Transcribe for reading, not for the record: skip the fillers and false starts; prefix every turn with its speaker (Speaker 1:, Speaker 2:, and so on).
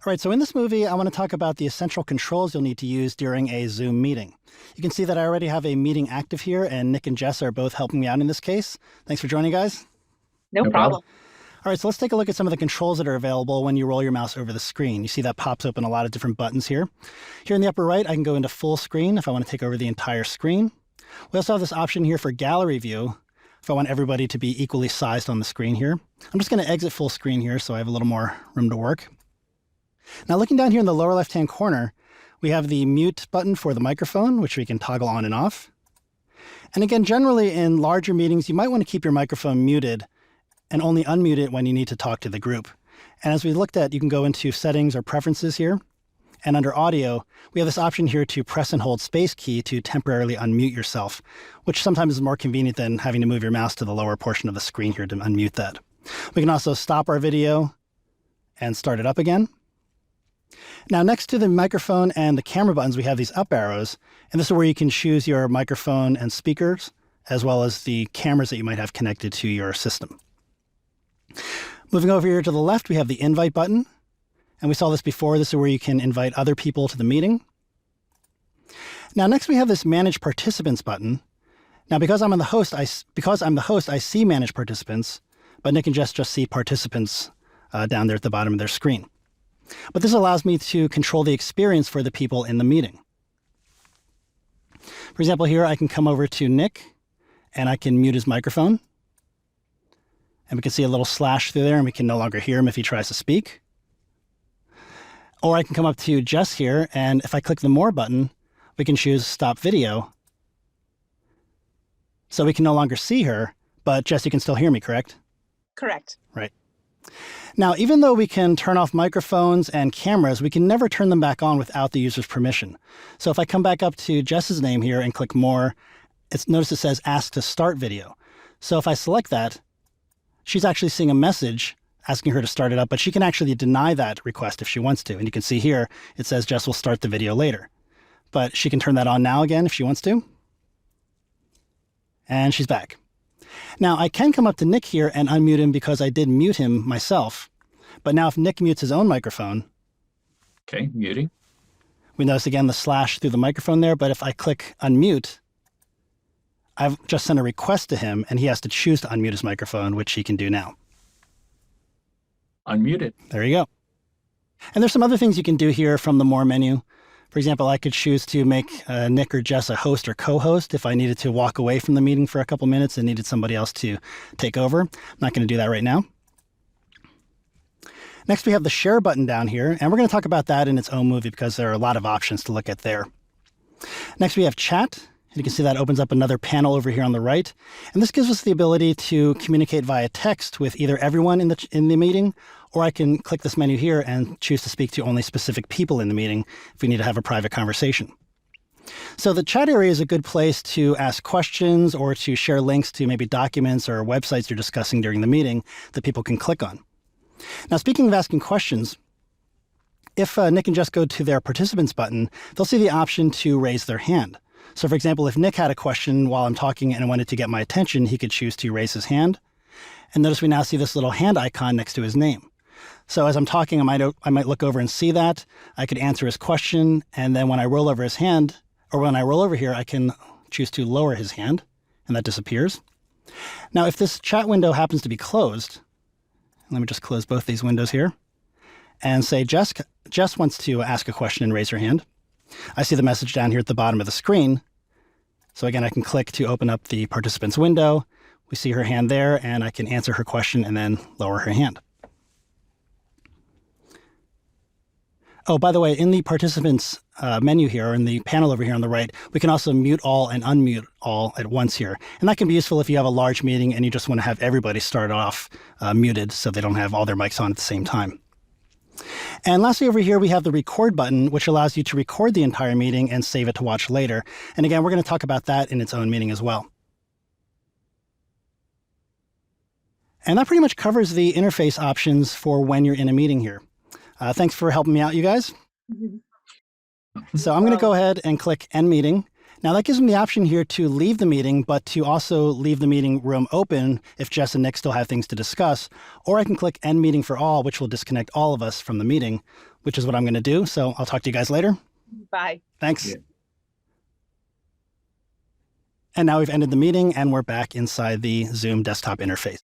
Speaker 1: All right, so in this movie, I want to talk about the essential controls you'll need to use during a Zoom meeting. You can see that I already have a meeting active here, and Nick and Jess are both helping me out in this case. Thanks for joining, guys.
Speaker 2: No problem.
Speaker 1: All right, so let's take a look at some of the controls that are available when you roll your mouse over the screen. You see that pops open a lot of different buttons here. Here in the upper right, I can go into full screen if I want to take over the entire screen. We also have this option here for gallery view if I want everybody to be equally sized on the screen here. I'm just going to exit full screen here so I have a little more room to work. Now, looking down here in the lower left-hand corner, we have the mute button for the microphone, which we can toggle on and off. And again, generally in larger meetings, you might want to keep your microphone muted and only unmute it when you need to talk to the group. And as we looked at, you can go into settings or preferences here. And under audio, we have this option here to press and hold space key to temporarily unmute yourself, which sometimes is more convenient than having to move your mouse to the lower portion of the screen here to unmute that. We can also stop our video and start it up again. Now, next to the microphone and the camera buttons, we have these up arrows, and this is where you can choose your microphone and speakers, as well as the cameras that you might have connected to your system. Moving over here to the left, we have the invite button, and we saw this before. This is where you can invite other people to the meeting. Now, next we have this manage participants button. Now, because I'm the host, I see manage participants, but Nick and Jess just see participants down there at the bottom of their screen. But this allows me to control the experience for the people in the meeting. For example, here I can come over to Nick and I can mute his microphone. And we can see a little slash through there and we can no longer hear him if he tries to speak. Or I can come up to Jess here, and if I click the More button, we can choose Stop Video. So we can no longer see her, but Jess, you can still hear me, correct?
Speaker 2: Correct.
Speaker 1: Right. Now, even though we can turn off microphones and cameras, we can never turn them back on without the user's permission. So if I come back up to Jess's name here and click More, notice it says Ask to Start Video. So if I select that, she's actually seeing a message asking her to start it up, but she can actually deny that request if she wants to. And you can see here, it says Jess will start the video later. But she can turn that on now again if she wants to. And she's back. Now, I can come up to Nick here and unmute him because I did mute him myself. But now if Nick mutes his own microphone.
Speaker 3: Okay, muting.
Speaker 1: We notice again the slash through the microphone there, but if I click unmute, I've just sent a request to him and he has to choose to unmute his microphone, which he can do now.
Speaker 3: Unmuted.
Speaker 1: There you go. And there's some other things you can do here from the More menu. For example, I could choose to make Nick or Jess a host or co-host if I needed to walk away from the meeting for a couple minutes and needed somebody else to take over. I'm not going to do that right now. Next, we have the Share button down here, and we're going to talk about that in its own movie because there are a lot of options to look at there. Next, we have Chat. You can see that opens up another panel over here on the right. And this gives us the ability to communicate via text with either everyone in the meeting, or I can click this menu here and choose to speak to only specific people in the meeting if we need to have a private conversation. So the chat area is a good place to ask questions or to share links to maybe documents or websites you're discussing during the meeting that people can click on. Now, speaking of asking questions, if Nick and Jess go to their participants button, they'll see the option to raise their hand. So, for example, if Nick had a question while I'm talking and wanted to get my attention, he could choose to raise his hand. And notice we now see this little hand icon next to his name. So as I'm talking, I might look over and see that. I could answer his question, and then when I roll over his hand, or when I roll over here, I can choose to lower his hand, and that disappears. Now, if this chat window happens to be closed, let me just close both these windows here, and say Jess wants to ask a question and raise her hand. I see the message down here at the bottom of the screen. So again, I can click to open up the participants window. We see her hand there, and I can answer her question and then lower her hand. Oh, by the way, in the participants menu here, or in the panel over here on the right, we can also mute all and unmute all at once here. And that can be useful if you have a large meeting and you just want to have everybody start off muted so they don't have all their mics on at the same time. And lastly, over here, we have the record button, which allows you to record the entire meeting and save it to watch later. And again, we're going to talk about that in its own meeting as well. And that pretty much covers the interface options for when you're in a meeting here. Thanks for helping me out, you guys. So I'm going to go ahead and click End Meeting. Now that gives me the option here to leave the meeting, but to also leave the meeting room open if Jess and Nick still have things to discuss, or I can click End Meeting for All, which will disconnect all of us from the meeting, which is what I'm going to do. So I'll talk to you guys later.
Speaker 2: Bye.
Speaker 1: Thanks.
Speaker 3: Yeah.
Speaker 1: And now we've ended the meeting and we're back inside the Zoom desktop interface.